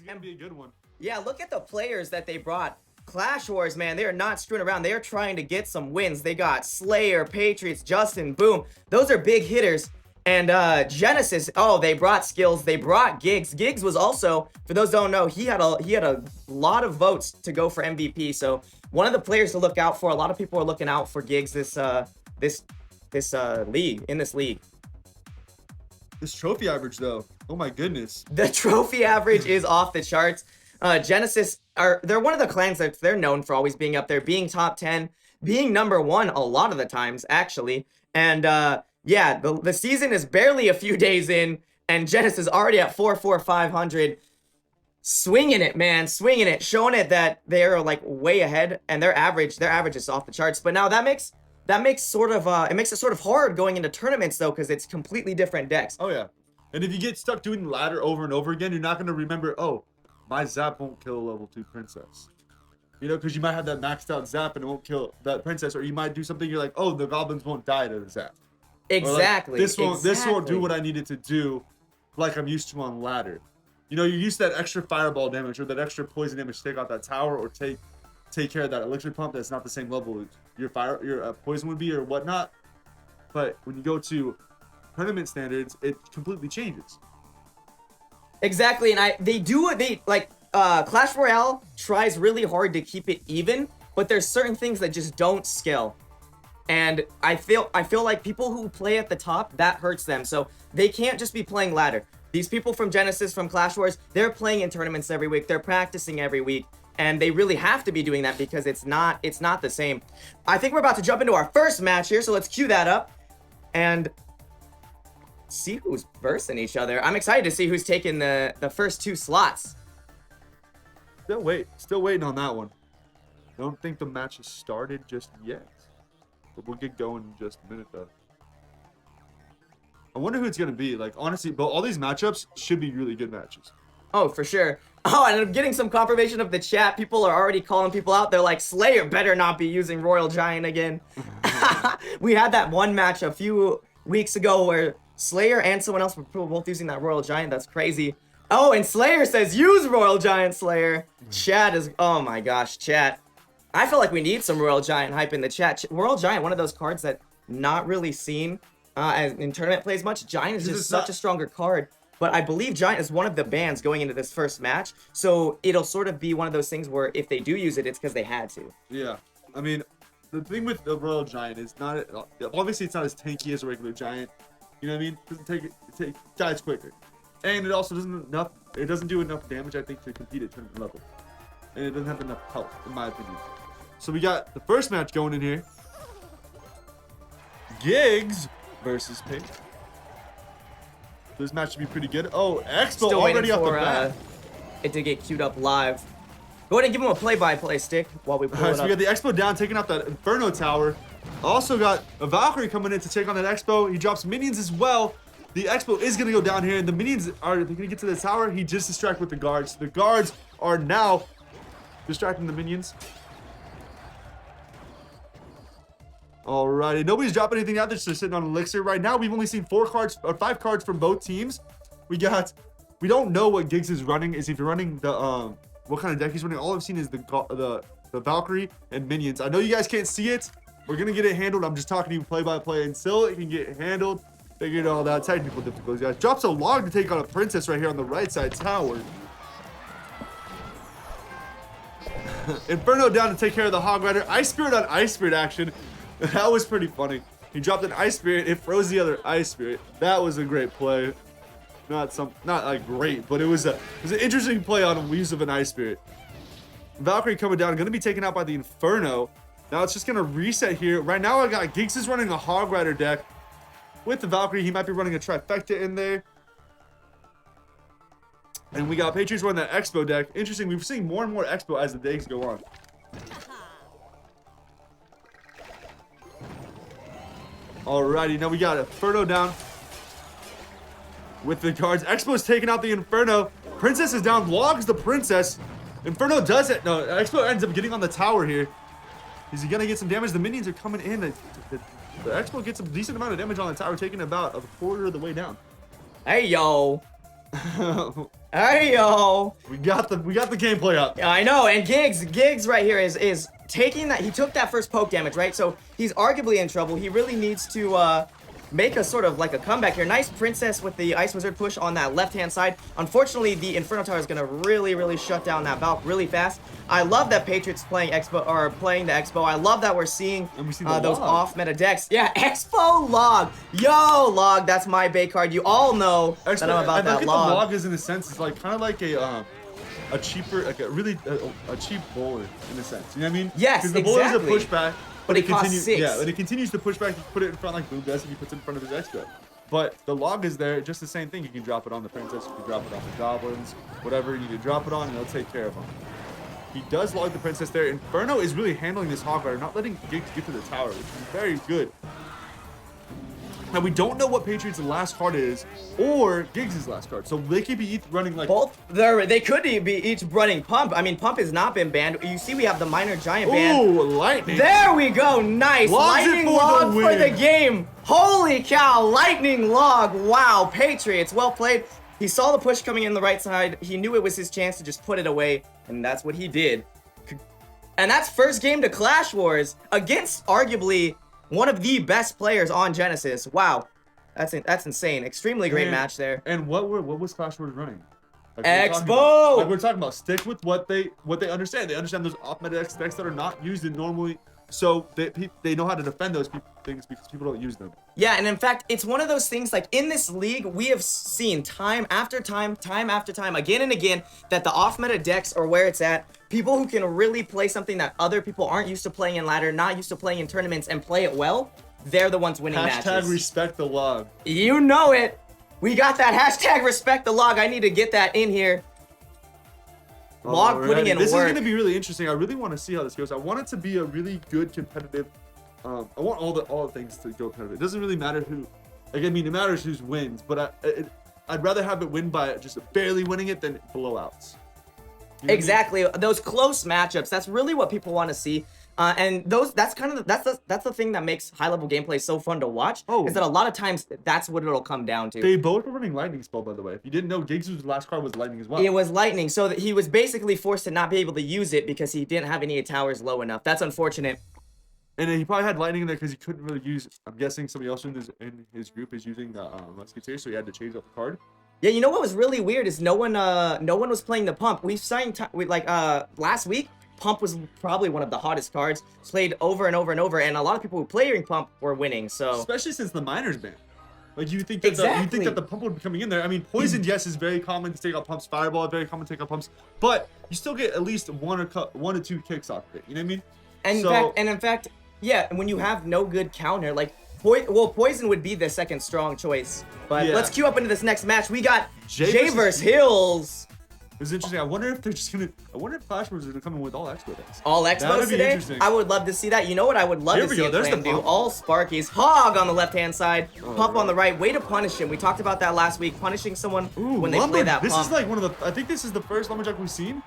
gonna be a good one. Yeah, look at the players that they brought. Clash Wars, man, they are not screwing around. They are trying to get some wins. They got Slayer, Patriots, Justin, boom. Those are big hitters. And Genesis, oh, they brought Skills. They brought Giggs. Giggs was also, for those who don't know, he had a lot of votes to go for MVP. So one of the players to look out for. A lot of people are looking out for Giggs this league. This trophy average though, oh my goodness. The trophy average is off the charts. Genesis they're one of the clans that they're known for always being up there, being top 10, being number 1 a lot of the times actually. And yeah, the season is barely a few days in, and Genesis is already at 500. Swinging it, man, swinging it, showing it that they're like way ahead, and their average is off the charts. But now that makes sort of it makes it sort of hard going into tournaments though, because it's completely different decks. Oh yeah, and if you get stuck doing the ladder over and over again, you're not gonna remember, oh, my zap won't kill a level 2 princess. You know, because you might have that maxed out zap and it won't kill that princess, or you might do something you're like, oh, the goblins won't die to the zap. Exactly. Like, this won't do what I needed to do, like I'm used to on ladder. You know, you're used to that extra fireball damage or that extra poison damage to take out that tower or take care of that elixir pump that's not the same level your poison would be or whatnot. But when you go to tournament standards, it completely changes. Exactly, and Clash Royale tries really hard to keep it even, but there's certain things that just don't scale. And I feel like people who play at the top, that hurts them. So they can't just be playing ladder. These people from Genesis, from Clash Wars, they're playing in tournaments every week. They're practicing every week. And they really have to be doing that because it's not the same. I think we're about to jump into our first match here, so let's cue that up and see who's versing each other. I'm excited to see who's taking the first 2 slots. Still waiting on that one. I don't think the match has started just yet. But we'll get going in just a minute though. I wonder who it's gonna be. Like honestly, but all these matchups should be really good matches. Oh, for sure. Oh, and I'm getting some confirmation of the chat. People are already calling people out. They're like, Slayer better not be using Royal Giant again. We had that one match a few weeks ago where Slayer and someone else were both using that Royal Giant. That's crazy. Oh, and Slayer says, use Royal Giant, Slayer. Chat is, oh my gosh, chat. I feel like we need some Royal Giant hype in the chat. Royal Giant, one of those cards that not really seen as in tournament plays much. Giant is just such a stronger card. But I believe Giant is one of the bans going into this first match. So it'll sort of be one of those things where if they do use it, it's because they had to. Yeah. I mean, the thing with the Royal Giant is not, obviously it's not as tanky as a regular Giant. You know what I mean? It doesn't it dies quicker. And it also doesn't do enough damage, I think, to compete at tournament level. And it doesn't have enough health, in my opinion. So we got the first match going in here. Giggs versus Pink. This match should be pretty good. Oh, Expo Still already off the bat. It to get queued up live. Go ahead and give him a play-by-play stick while we pull it up. So we got the Expo down, taking out that Inferno Tower. Also got a Valkyrie coming in to take on that Expo. He drops minions as well. The Expo is going to go down here, and the minions are going to get to the tower. He just distracted with the guards. The guards are now distracting the minions. Alrighty, nobody's dropping anything out. They're just sitting on Elixir. Right now, we've only seen 5 cards from both teams. We don't know what Giggs is running. If you're running the what kind of deck he's running. All I've seen is the Valkyrie and minions. I know you guys can't see it. We're gonna get it handled. I'm just talking to you play by play until it can get handled. Figured all that technical difficulties, guys. Drops a log to take on a princess right here on the right side tower. Inferno down to take care of the Hog Rider. Ice Spirit on Ice Spirit action. That was pretty funny. He dropped an Ice Spirit. It froze the other Ice Spirit. That was a great play. Not like great, but it was an interesting play on a use of an Ice Spirit. Valkyrie coming down, going to be taken out by the Inferno. Now it's just going to reset here. Right now I got Giggs is running a Hog Rider deck. With the Valkyrie, he might be running a Trifecta in there. And we got Patriots running that Expo deck. Interesting, we've seen more and more Expo as the days go on. Alrighty, now we got Inferno down with the cards. Expo's taking out the Inferno. Princess is down, logs the Princess. Inferno does it. No, Expo ends up getting on the tower here. Is he gonna get some damage? The minions are coming in. The Expo gets a decent amount of damage on the tower, taking about a quarter of the way down. Hey, yo. Hey yo. We got the gameplay up. I know, and Giggs right here is taking that. He took that first poke damage, right? So he's arguably in trouble. He really needs to make a sort of like a comeback here. Nice Princess with the Ice Wizard push on that left-hand side. Unfortunately, the Inferno Tower is gonna really shut down that Valk really fast. I love that Patriots playing the Expo. I love that we're seeing those off-meta decks. Yeah, Expo Log. Yo, Log, that's my Bay card. You all know that I'm about that Log. The Log is in a sense, it's like kind of like a cheaper, like a cheap bowler in a sense. You know what I mean? Yes, because the bowler's a pushback. But it costs 6. Yeah, and it continues to push back. You put it in front like Boom does, and he puts it in front of his Expo. But the Log is there, just the same thing. You can drop it on the Princess, you can drop it on the Goblins, whatever you need to drop it on, and they'll take care of them. He does log the Princess there. Inferno is really handling this Hog Rider, not letting Giggs get to the tower, which is very good. Now, we don't know what Patriots' last card is, or Giggs' last card. So they could be each running like... Both. They could be each running Pump. I mean, Pump has not been banned. You see we have the Minor Giant ban. Ooh, Lightning. There we go. Nice. Lightning Log for the game. Holy cow. Lightning Log. Wow. Patriots. Well played. He saw the push coming in the right side. He knew it was his chance to just put it away, and that's what he did. And that's first game to Clash Wars against arguably one of the best players on Genesis. Wow, that's insane. Extremely great match there. And what was Clash Wars running? Like Expo. We're talking about stick with what they understand. They understand those off meta decks that are not used in normally, so they know how to defend those things because people don't use them. Yeah, and in fact, it's one of those things like in this league, we have seen time after time, again and again, that the off-meta decks are where it's at. People who can really play something that other people aren't used to playing in ladder, not used to playing in tournaments, and play it well, they're the ones winning matches. Hashtag respect the Log. You know it. We got that hashtag respect the Log. I need to get that in here. Log putting in work. This is going to be really interesting. I really want to see how this goes. I want it to be a really good competitive. I want all the things to go competitive. It doesn't really matter who. Like, I mean, it matters who wins, but I'd rather have it win by just barely winning it than blowouts. You know exactly. I mean? Those close matchups. That's really what people want to see. And that's the thing that makes high level gameplay so fun to watch. Is that a lot of times that's what it'll come down to. They both were running Lightning Spell, by the way. If you didn't know, Giggs' last card was Lightning as well. It was Lightning, so that he was basically forced to not be able to use it because he didn't have any towers low enough. That's unfortunate. And he probably had Lightning in there because he couldn't really use. I'm guessing somebody else in his group is using the Musketeer, so he had to change up the card. Yeah, you know what was really weird is no one was playing the Pump. We signed last week. Pump was probably one of the hottest cards, played over and over and over, and a lot of people who playing Pump were winning. So especially since the Miners ban, like you think that the Pump would be coming in there. I mean, Poisoned, yes, is very common to take out Pumps. Fireball, very common to take out Pumps, but you still get at least one or two kicks off of it. You know what I mean? And in fact, yeah, when you have no good counter, like Poison would be the second strong choice. But let's queue up into this next match. We got Jay vs Hills. It was interesting. I wonder if they're just gonna. I wonder if Clash Wars are gonna come in with all Expo decks. All Expos today? I would love to see that. You know what I would love to see Clan do? All Sparkies. Hog on the left-hand side. Pump on the right. Way to punish him. We talked about that last week. Punishing someone when they play that Pump. This is like one of the. I think this is the first Lumberjack we've seen.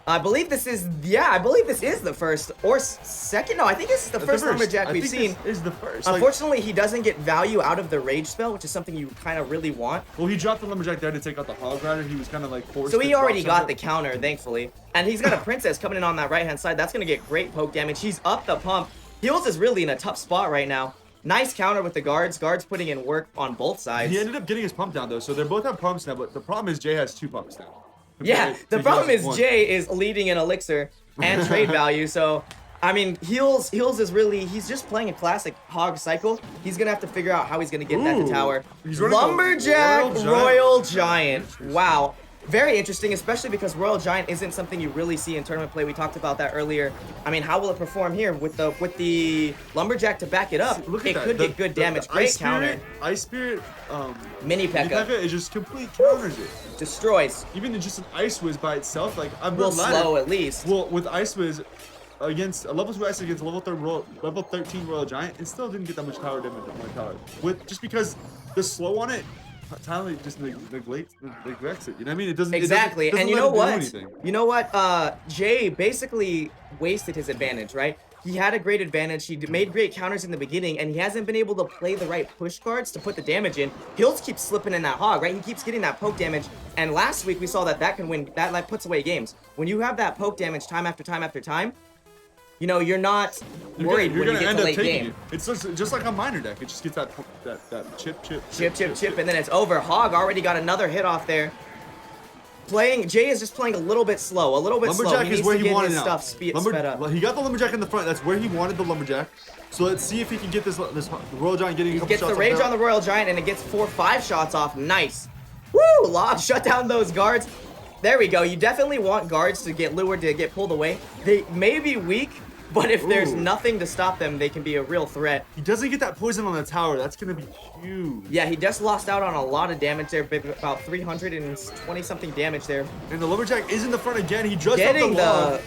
I believe this is. Yeah, I believe this is the first or second. No, I think this is the first Lumberjack we've seen. This is the first. Unfortunately, he doesn't get value out of the Rage spell, which is something you kind of really want. Well, he dropped the Lumberjack there to take out the Hog Rider. He was kind of like forced. So he already got the counter, thankfully. And he's got a Princess coming in on that right-hand side. That's going to get great poke damage. He's up the Pump. Hills is really in a tough spot right now. Nice counter with the guards. Guards putting in work on both sides. He ended up getting his Pump down, though. So they both have Pumps now, but the problem is Jay has 2 Pumps now. Yeah, the problem is Jay is leading in Elixir and trade value. So, I mean, Hills is really, he's just playing a classic Hog cycle. He's going to have to figure out how he's going to get that to tower. Lumberjack Royal Giant. Wow. Very interesting, especially because Royal Giant isn't something you really see in tournament play. We talked about that earlier. I mean, how will it perform here with the Lumberjack to back it up? It could get good damage. Great counter. Ice Spirit Mini P.E.K.K.A. It just complete counters it. Destroys. Even just an Ice Wiz by itself, like will slow at least. Well, with Ice Wiz against a level 2 Ice against level 13 Royal Giant, it still didn't get that much tower damage on my tower. Just because the slow on it Tyler just neglects it. You know what I mean? It doesn't Exactly. It doesn't And you let know him do what? anything. You know what? Jay basically wasted his advantage, right? He had a great advantage. He made great counters in the beginning, and he hasn't been able to play the right push guards to put the damage in. Hills keeps slipping in that hog, right? He keeps getting that poke damage. And last week we saw that can win. That like puts away games. When you have that poke damage time after time after time, you know you're not worried when you get to late game. It's just like a minor deck. It just gets that chip, and then it's over. Hog already got another hit off there. Jay is just playing a little bit slow, Lumberjack is where he wanted his now. stuff sped up. He got the Lumberjack in the front. That's where he wanted the Lumberjack. So let's see if he can get this Royal Giant getting a couple shots. Gets the rage on the Royal Giant, and it gets 4-5 shots off. Nice. Woo! Log shut down those guards. There we go. You definitely want guards to get lured, to get pulled away. They may be weak, but if there's nothing to stop them, they can be a real threat. He doesn't get that poison on the tower. That's going to be huge. Yeah, he just lost out on a lot of damage there, about 320 something damage there. And the Lumberjack is in the front again. He just getting the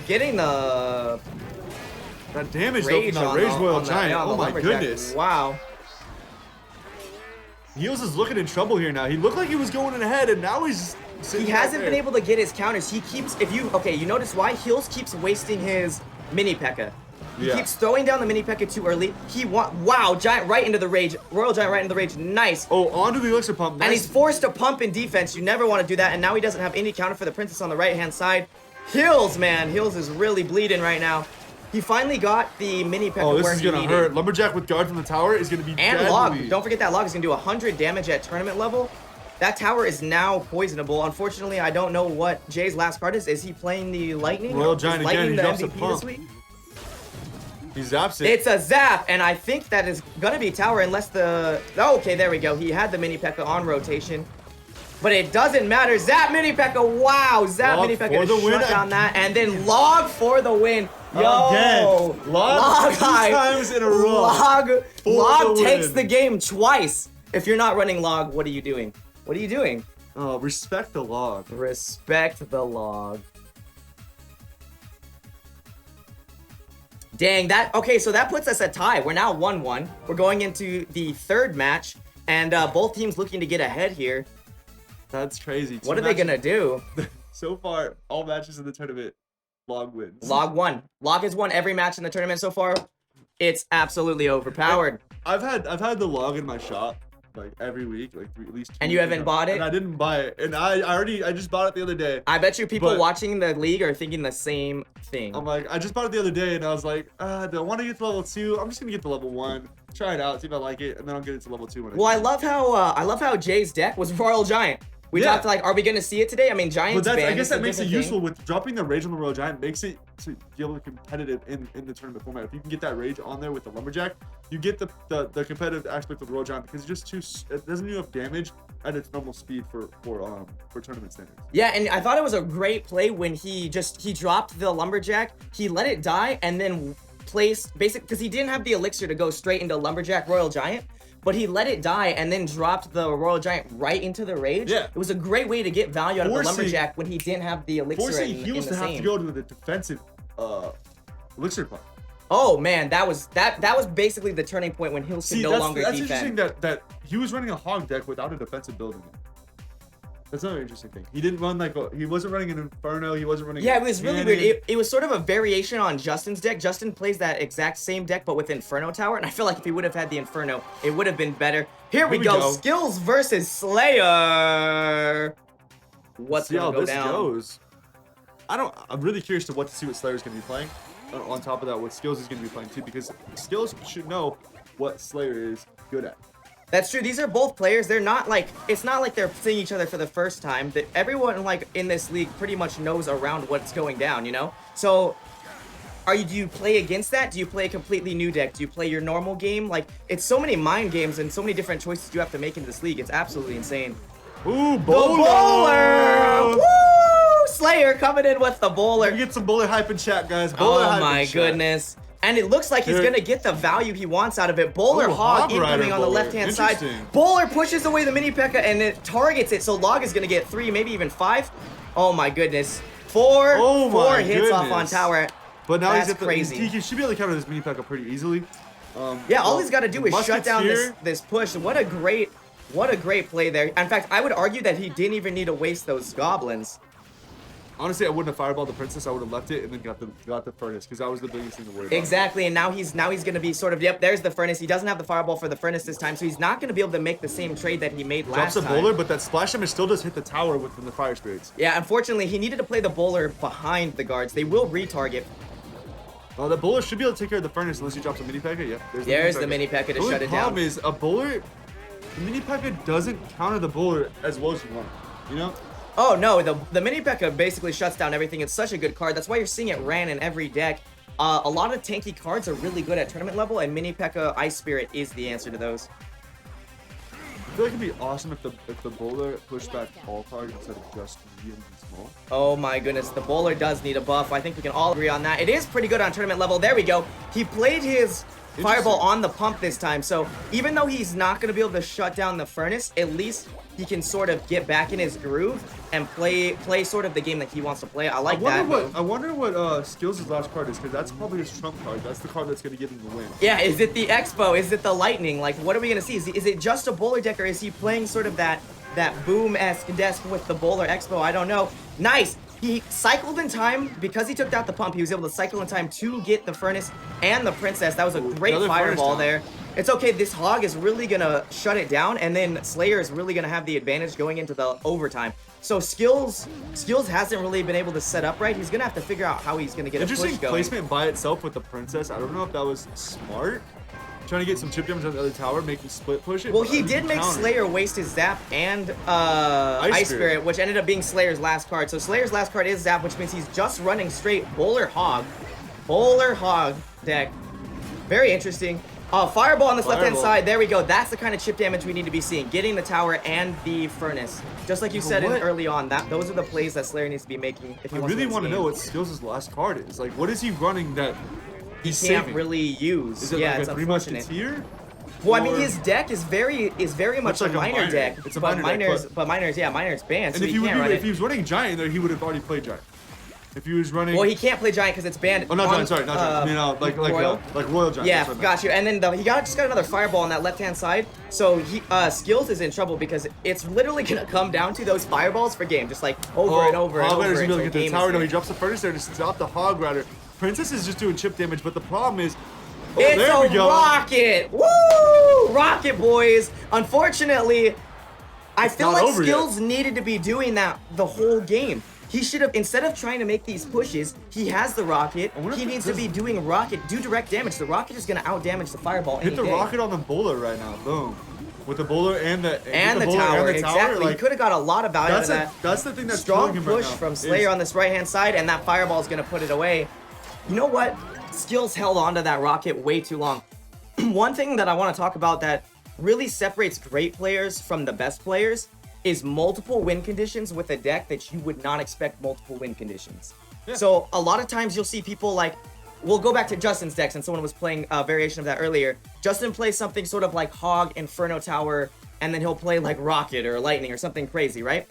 that damage rage though from that Rage Royal Giant. Oh my goodness. Wow. Heels is looking in trouble here now. He looked like he was going ahead, and now he's sitting He hasn't been able to get his counters. He keeps, you notice why? Heels keeps wasting his mini P.E.K.K.A. He keeps throwing down the mini P.E.K.K.A. too early. Wow, Giant right into the rage. Royal Giant right into the rage. Nice. Oh, onto the elixir pump. Nice. And he's forced to pump in defense. You never want to do that. And now he doesn't have any counter for the princess on the right-hand side. Hills, man. Hills is really bleeding right now. He finally got the mini P.E.K.K.A. Oh, this where is he going to needed. hurt. Lumberjack with guard from the tower is going to be And deadly. Log. Don't forget that Log is going to do 100 damage at tournament level. That tower is now poisonable. Unfortunately, I don't know what Jay's last card is. Is he playing the Lightning? Royal Giant is Lightning again. He the drops a MVP pump. this week? He zaps it. It's a zap, and I think that is gonna be tower unless the... Oh, okay, there we go. He had the mini P.E.K.K.A. on rotation. But it doesn't matter. Zap mini P.E.K.K.A. Wow, zap Log mini P.E.K.K.A. for the win. shut down that, and then Log for the win. Yo, Again. Log two high. times in a row. Log the takes win. the game twice. If you're not running Log, what are you doing? What are you doing? Oh, respect the Log. Respect the Log. Dang, okay, so that puts us at tie. We're now 1-1. We're going into the third match, and both teams looking to get ahead here. That's crazy. What are they gonna do? So far, all matches in the tournament, Log wins. Log won. Log has won every match in the tournament so far. It's absolutely overpowered. I've had the Log in my shop like every week, like at least 2 And you weeks haven't ago. bought it? And I didn't buy it, and I just bought it the other day. I bet you people But- watching the league are thinking the same thing. I'm like, I just bought it the other day, and I was like, do I want to get to level 2? I'm just gonna get to level 1, try it out, see if I like it, and then I'll get it to level 2 when Well, I love how Jay's deck was Royal Giant. We talked like, are we gonna see it today? I mean, Giant's But I banned, guess it's a that makes it different useful thing. with dropping the rage on the Royal Giant. Makes it to be able to competitive in the tournament format. If you can get that rage on there with the Lumberjack, you get the competitive aspect of the Royal Giant because it doesn't do enough damage at its normal speed for tournament standards. Yeah, and I thought it was a great play when he dropped the Lumberjack, he let it die, and then placed because he didn't have the elixir to go straight into Lumberjack Royal Giant. But he let it die and then dropped the Royal Giant right into the rage. Yeah. It was a great way to get value out of the Lumberjack when he didn't have the elixir Forcing in Heels the to have same. to go to the defensive elixir pump. Oh man, that was basically the turning point when Heels could no longer that's defend. interesting that he was running a hog deck without a defensive build in it. That's another interesting thing. He didn't run he wasn't running an Inferno. He wasn't running. Yeah, it was really weird. It was sort of a variation on Justin's deck. Justin plays that exact same deck, but with Inferno Tower. And I feel like if he would have had the Inferno, it would have been better. Here we go. Skills versus Slayer. What's See how gonna go this down? goes. I'm really curious to see what Slayer's gonna be playing. On top of that, what Skills is gonna be playing too, because Skills should know what Slayer is good at. That's true. These are both players. They're not like, it's not like they're seeing each other for the first time. That everyone like in this league pretty much knows around what's going down, you know? So do you play against that? Do you play a completely new deck? Do you play your normal game? Like, it's so many mind games and so many different choices you have to make in this league. It's absolutely insane. Ooh, Bowler! Woo! Slayer coming in with the bowler. Get some bowler hype in chat, guys. Bowler hype Oh my in chat. goodness. And it looks like he's going to get the value he wants out of it. Bowler Hog incoming on the left-hand side. Bowler pushes away the mini P.E.K.K.A. and it targets it. So Log is going to get 3, maybe even 5. Oh my goodness. 4 hits off on tower. But now That's he's crazy. He should be able to counter this mini P.E.K.K.A. pretty easily. Yeah, all he's got to do is shut down Musketeer. this push. What a great What a great play there. In fact, I would argue that he didn't even need to waste those goblins. Honestly, I wouldn't have fireballed the princess. I would have left it and then got the furnace because that was the biggest thing to worry about. Exactly, and now he's gonna be sort of, yep, there's the furnace. He doesn't have the fireball for the furnace this time, so he's not gonna be able to make the same trade that he made last Drops a time. bowler, but that splash damage still does hit the tower within the fire spirits. Yeah, unfortunately, he needed to play the bowler behind the guards. They will retarget. Well, the bowler should be able to take care of the furnace unless he drops a mini P.E.K.K.A. Yeah, There's the mini P.E.K.K.A. to shut it The problem down. is a bowler, the mini P.E.K.K.A. doesn't counter the bowler as well as you want. You know? Oh no, the mini P.E.K.K.A. basically shuts down everything. It's such a good card. That's why you're seeing it ran in every deck. A lot of tanky cards are really good at tournament level, and mini P.E.K.K.A. Ice Spirit is the answer to those. I feel like it'd be awesome if the bowler pushed back all cards instead of just medium and small. Oh my goodness, the bowler does need a buff. I think we can all agree on that. It is pretty good on tournament level. There we go. He played his fireball on the pump this time, so even though he's not going to be able to shut down the furnace, at least he can sort of get back in his groove and play sort of the game that he wants to play. I like that. I wonder what Skills' last card is, because that's probably his trump card. That's the card that's going to give him the win. Yeah, is it the Expo? Is it the Lightning? Like, what are we going to see? Is it just a bowler deck, or is he playing sort of that boom-esque desk with the bowler Expo? I don't know. Nice! He cycled in time. Because he took out the pump, he was able to cycle in time to get the furnace and the princess. That was a great fireball there. It's okay, this hog is really gonna shut it down, and then Slayer is really gonna have the advantage going into the overtime. So Skills hasn't really been able to set up right. He's gonna have to figure out how he's gonna get a push going. Interesting placement by itself with the princess. I don't know if that was smart. Trying to get some chip damage on the other tower, making split push it. Well, he did make Slayer waste his Zap and Ice Spirit, which ended up being Slayer's last card. So Slayer's last card is Zap, which means he's just running straight Bowler Hog deck. Very interesting. Fireball on this left-hand side. There we go. That's the kind of chip damage we need to be seeing. Getting the tower and the furnace. Just like you said early on, those are the plays that Slayer needs to be making if he wants to win this want to game. know what Skills' last card is. Like, what is he running that he can't really use? Is it yeah, like it's a unfortunate. Well, I mean, his deck is very much like a minor deck. It's a but minor deck, miner's banned, and so if he can't run it. if he was running Giant there, he would have already played Giant. If he was running... Well, he can't play Giant because it's banned. Oh, not Giant, sorry, not Giant. Royal? Like Royal Giant. Yeah, got you. And then he just got another fireball on that left-hand side. So Skills is in trouble because it's literally going to come down to those fireballs for game. Just like over and over and over. Hog Rider's going to be able to get to the tower. No, he here. drops the furnace there to stop the Hog Rider. Princess is just doing chip damage, but the problem is... It's there we a go. rocket! Woo! Rocket, boys! Unfortunately, I feel like Skills needed to be doing that the whole game. He should have, instead of trying to make these pushes, he has the rocket. He needs to be doing rocket, do direct damage. The rocket is going to out-damage the fireball Hit the rocket on the bowler right now. Boom. With the bowler and the tower. Exactly. He could have got a lot of value out of that. That's the thing that's strong killing him push right now, from Slayer on this right-hand side, and that fireball is going to put it away. You know what? Skills held onto that rocket way too long. One thing that I want to talk about that really separates great players from the best players is multiple win conditions with a deck that you would not expect multiple win conditions. Yeah. So a lot of times you'll see people like, we'll go back to Justin's decks, and someone was playing a variation of that earlier. Justin plays something sort of like Hog, Inferno Tower, and then he'll play like Rocket or Lightning or something crazy, right?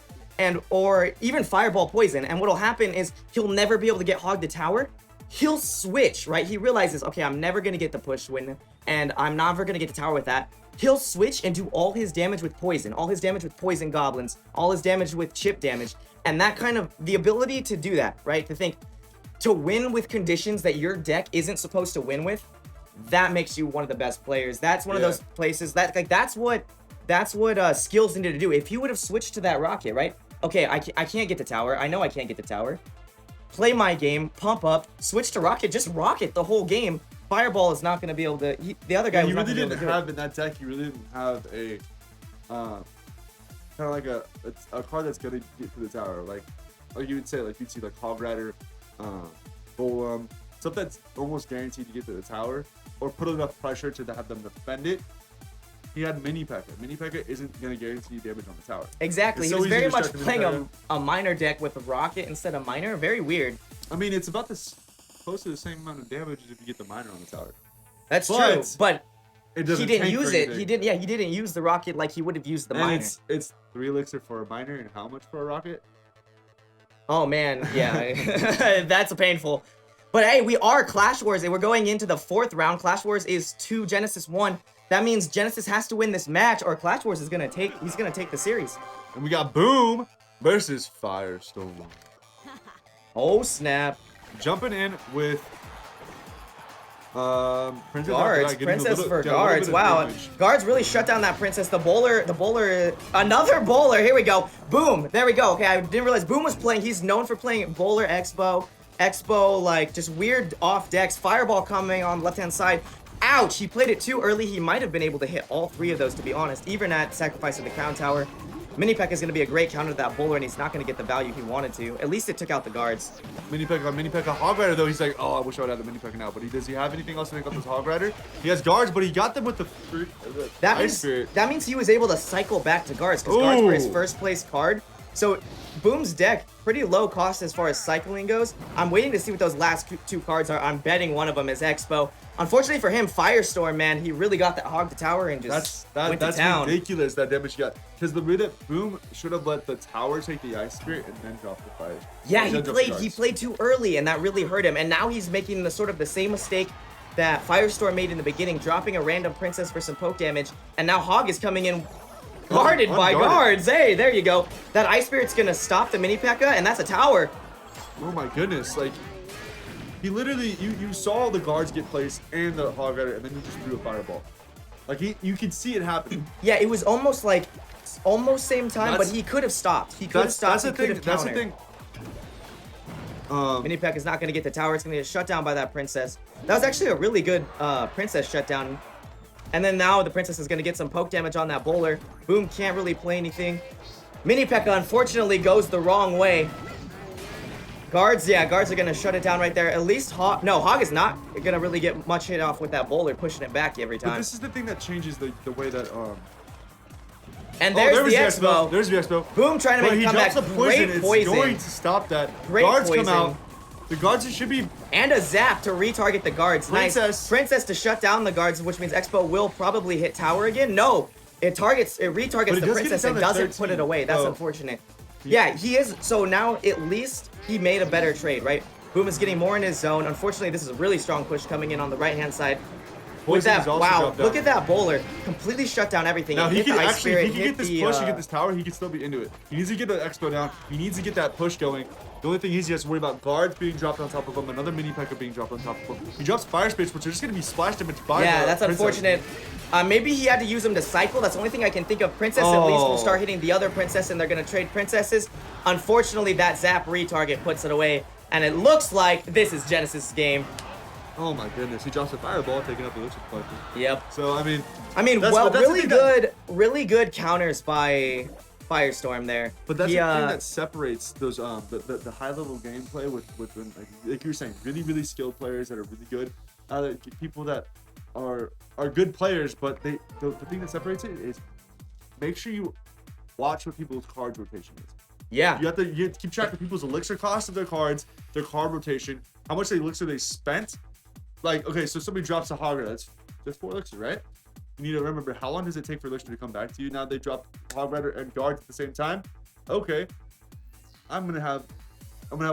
Or even Fireball Poison. And what'll happen is he'll never be able to get Hog the tower. He'll switch, right? He realizes, okay, I'm never gonna get the push win, and I'm never gonna get the tower with that. He'll switch and do all his damage with poison, all his damage with poison goblins, all his damage with chip damage. And that kind of, the ability to do that, right? To win with conditions that your deck isn't supposed to win with, that makes you one of the best players. That's one of those places that's what Skills needed to do. If he would have switched to that rocket, right? Okay, I can't get the tower. I know I can't get the tower. Play my game, pump up, switch to rocket, just rocket the whole game. Fireball is not going to be able to. The other guy. You really didn't have in that deck. You really didn't have a kind of like a card that's going to get to the tower. Like you would say, like you'd see like Hog Rider, Golem, stuff that's almost guaranteed to get to the tower, or put enough pressure to have them defend it. He had mini P.E.K.K.A. Mini P.E.K.K.A. isn't going to guarantee damage on the tower. Exactly. He was very much playing a minor deck with a rocket instead of minor. Very weird. I mean, it's about close to the same amount of damage as if you get the minor on the tower. That's true, but he didn't use it. He didn't use the rocket like he would have used the minor. It's 3 elixir for a minor, and how much for a rocket? Oh man, yeah, that's painful. But hey, we are Clash Wars, and we're going into the 4th round. Clash Wars is 2, Genesis 1. That means Genesis has to win this match, or Clash Wars is gonna take. He's gonna take the series. And we got Boom versus FireStorm. Oh snap! Jumping in with Princess Guards, Princess for guards. Wow, guards really shut down that Princess. The bowler, another bowler. Here we go. Boom. There we go. Okay, I didn't realize Boom was playing. He's known for playing bowler, Expo, like just weird off decks. Fireball coming on the left hand side. Ouch! He played it too early. He might have been able to hit all 3 of those, to be honest, even at sacrifice of the Crown Tower. Mini P.E.K.K.A is going to be a great counter to that bowler, and he's not going to get the value he wanted to. At least it took out the guards. Mini P.E.K.K.A. Hog Rider, though, he's like, oh, I wish I would have the Mini P.E.K.K.A now. But does he have anything else to make up this Hog Rider? He has guards, but he got them with the Ice Spirit. That means he was able to cycle back to guards, because guards were his first place card. So Boom's deck, pretty low cost as far as cycling goes. I'm waiting to see what those last 2 cards are. I'm betting one of them is Expo. Unfortunately for him, FireStorm, man, he really got that hog to tower and just went to town. That's ridiculous, that damage he got. Because the way that Boom should have let the tower take the Ice Spirit and then drop the fire. Yeah, he played too early, and that really hurt him. And now he's making the sort of the same mistake that FireStorm made in the beginning, dropping a random Princess for some poke damage. And now Hog is coming in guarded by guards. Hey, there you go. That Ice Spirit's gonna stop the Mini P.E.K.K.A, and that's a tower. Oh my goodness, like, he literally, you saw the guards get placed and the Hog Rider, and then you just threw a fireball. Like, you could see it happening. Yeah, it was almost same time, but he could have stopped. He could have stopped. That's the thing. Mini P.E.K.K.A is not going to get the tower. It's going to get shut down by that Princess. That was actually a really good Princess shutdown. And then now the Princess is going to get some poke damage on that bowler. Boom can't really play anything. Mini P.E.K.K.A unfortunately goes the wrong way. Guards, yeah, guards are going to shut it down right there. At least Hog, no, Hog is not going to really get much hit off with that bowler, pushing it back every time. But this is the thing that changes the way that, And there's the Expo. There's the Expo. Boom trying to make a comeback. Great poison. It's going to stop that. Great guards poison. come out. The guards should be... And a zap to retarget the guards. Princess. Nice. Princess to shut down the guards, which means Expo will probably hit tower again. No, it retargets the Princess and doesn't put it away. That's unfortunate. Yeah, he is. So now at least he made a better trade, right? Boom is getting more in his zone. Unfortunately, this is a really strong push coming in on the right-hand side. With that, wow, look at that bowler. Completely shut down everything. Now, he can actually, he can get this push, he get this tower, he can still be into it. He needs to get the Expo down. He needs to get that push going. The only thing he has to worry about guards being dropped on top of him, another Mini P.E.K.K.A being dropped on top of him. He drops Fire Spirits, which are just going to be splash damage by Yeah, that's unfortunate. Maybe he had to use them to cycle. That's the only thing I can think of. Princess at least will start hitting the other Princess, and they're going to trade Princesses. Unfortunately, that zap retarget puts it away, and it looks like this is Genesis' game. Oh my goodness, he drops a fireball, taking out the Elixir Collector. Yep. So, I mean, well, really good counters by FireStorm there. But that's the thing that separates those the high level gameplay with like you were saying, really skilled players that are really good. People that are good players, but the thing that separates it is make sure you watch what people's cards rotation is. Yeah. You have to keep track of people's elixir cost of their cards, their card rotation, how much elixir they spent. Like, okay, so somebody drops a Hog Rider, that's 4 elixir, right? You need to remember, how long does it take for elixir to come back to you? Now they drop Hog Rider and guards at the same time. Okay, I'm gonna have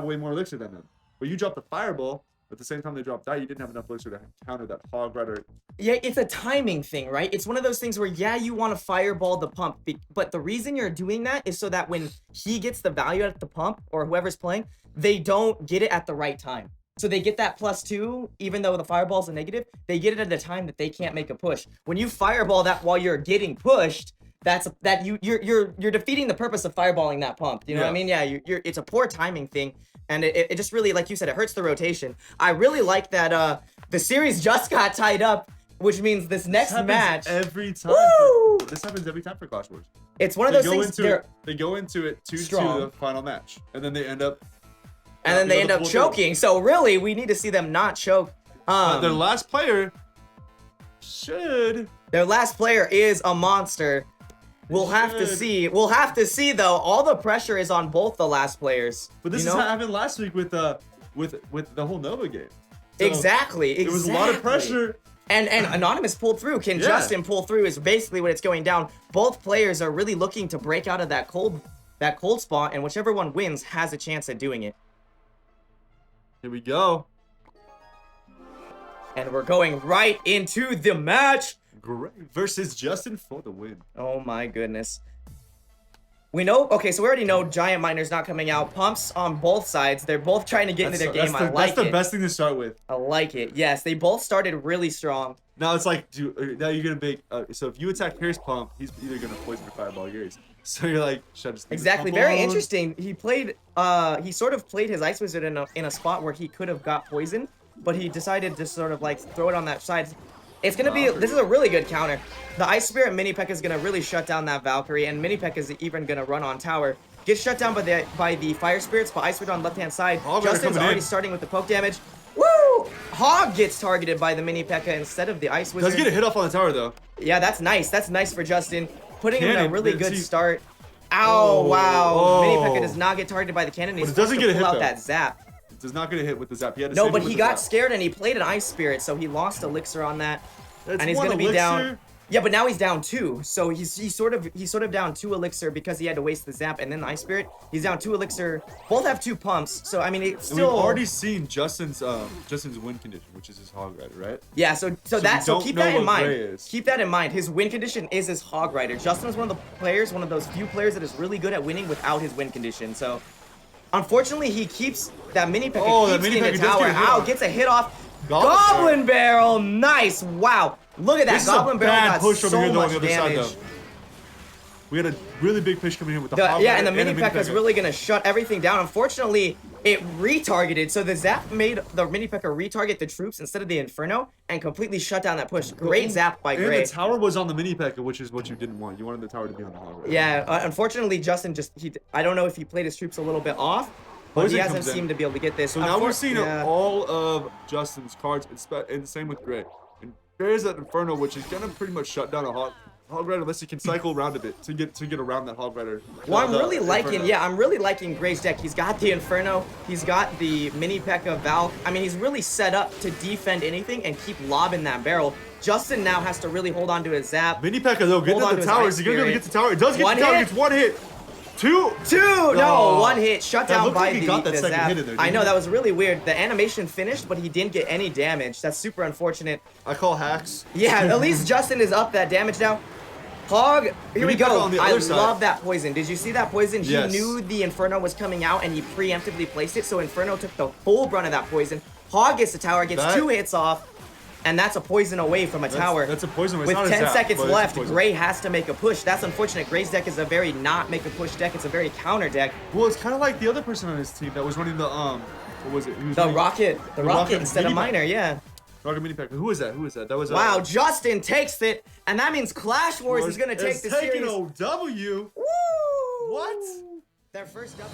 way more elixir than them. But you drop the fireball at the same time they drop that, you didn't have enough elixir to counter that Hog Rider. Yeah, it's a timing thing, right? It's one of those things where, yeah, you want to fireball the pump, but the reason you're doing that is so that when he gets the value at the pump, or whoever's playing, they don't get it at the right time. So they get that +2, even though the fireball's a negative, they get it at a time that they can't make a push. When you fireball that while you're getting pushed, you're defeating the purpose of fireballing that pump. You know what I mean? Yeah, it's a poor timing thing, and it just really, like you said, it hurts the rotation. I really like that the series just got tied up, which means this next match every time. This happens every time for Clash Wars. It's one of those things. They go into it 2-2 the final match, and then they end up. And then they end up choking. So really, we need to see them not choke. Their last player should. Their last player is a monster. We'll have to see. We'll have to see though. All the pressure is on both the last players. But this is what happened last week with the whole Nova game. So exactly. There was a lot of pressure. And Anonymous pulled through. Can Justin pull through is basically what it's going down. Both players are really looking to break out of that cold spot, and whichever one wins has a chance at doing it. Here we go. And we're going right into the match. Gray versus Justin for the win. Oh my goodness. We know, okay, so we already know Giant Miner's not coming out. Pumps on both sides. They're both trying to get into their game. I like it. That's the best thing to start with. I like it. Yes, they both started really strong. Now it's like, now you're gonna make. So if you attack Harry's pump, he's either gonna poison or fireball yours. So you're like, should I just leave Exactly. this pump Very alone? interesting. He played. He sort of played his Ice Wizard in a spot where he could have got poison, but he decided to sort of like throw it on that side. It's gonna be. This is a really good counter. The Ice Spirit Mini P.E.K.K.A is gonna really shut down that Valkyrie, and Mini P.E.K.K.A is even gonna run on tower. Gets shut down by the Fire Spirits, but Ice Wizard on left hand side. Justin's already starting with the poke damage. Woo! Hog gets targeted by the Mini P.E.K.K.A instead of the Ice Wizard. Does get a hit off on the tower though. Yeah, that's nice. That's nice for Justin. Putting him in a really good start. Ow! Oh, Wow. oh. Mini P.E.K.K.A does not get targeted by the cannon. He's But it doesn't forced to get a pull hit, out though. that zap. It does not get a hit with the zap. He had to No, save but it with he the got zap. scared and he played an Ice Spirit, so he lost Elixir on that. That's and he's one gonna be elixir. down. Yeah, but now he's down 2, so he's sort of down 2 Elixir because he had to waste the zap and then the Ice Spirit. He's down 2 Elixir. Both have 2 pumps, so I mean it's And still. we've already seen Justin's win condition, which is his Hog Rider, right? Yeah, so keep don't that in know what mind. Gray is. Keep that in mind. His win condition is his Hog Rider. Justin is one of the players, one of those few players that is really good at winning without his win condition. So, unfortunately, he keeps that Mini P.E.K.K.A. Oh, that keeps Mini getting the P.E.K.K.A. does tower. get a hit Ow, off. gets a hit off. Goblin Goblin Barrel, nice. Wow, look at that. This is a Goblin Barrel bad got push from so here though on much the other side damage. though. We had a really big push coming in with the Hog Yeah, Rider and the Mini a P.E.K.K.A. is really gonna shut everything down. Unfortunately, it retargeted, so the zap made the Mini P.E.K.K.A. retarget the troops instead of the Inferno and completely shut down that push. Great zap by Gray. And the tower was on the Mini P.E.K.K.A, which is what you didn't want. You wanted the tower to be on the Hog Rider. Yeah, unfortunately, Justin I don't know if he played his troops a little bit off, but Poison he hasn't comes in. seemed to be able to get this. So now we're seeing Yeah. all of Justin's cards, and same with Gray. And Gray is that Inferno, which is gonna pretty much shut down a Hog Rider unless he can cycle around a bit to get around that Hog Rider. Well, I'm really Inferno. liking Gray's deck. He's got the Inferno, he's got the Mini P.E.K.K.A. Valk. I mean, he's really set up to defend anything and keep lobbing that barrel. Justin now has to really hold on to his zap. Mini P.E.K.K.A though, getting Hold on to the to his tower. Ice Is he gonna be able to get Spirit. the tower? It does get One the tower. hit. Gets 1 hit. 2. No, Oh. 1 hit, shut That down looked by like he the got that second zap. hit in there, I didn't know, he? that was really weird. The animation finished, but he didn't get any damage. That's super unfortunate. I call hacks. Yeah, at least Justin is up that damage now. Hog, here we Mini P.E.K.K.A go. on the I other side. love that poison. Did you see that poison? Yes. He knew the Inferno was coming out and he preemptively placed it, so Inferno took the full brunt of that poison. Hog gets the tower, gets That- 2 hits off, and that's a poison away from a tower. That's a poison. It's With not a 10 zap, seconds but it's a left, poison. Gray has to make a push. That's unfortunate. Gray's deck is a very not make a push deck. It's a very counter deck. Well, it's kind of like the other person on his team that was running the what was it? He was The running Rocket instead of Mini P.E.K.K.A. Miner, yeah. Rocket Mini P.E.K.K.A. Who was that? Who was that? That was Wow, Justin takes it, and that means Clash Wars is gonna take the taking series. a W. Woo! What? Their first W.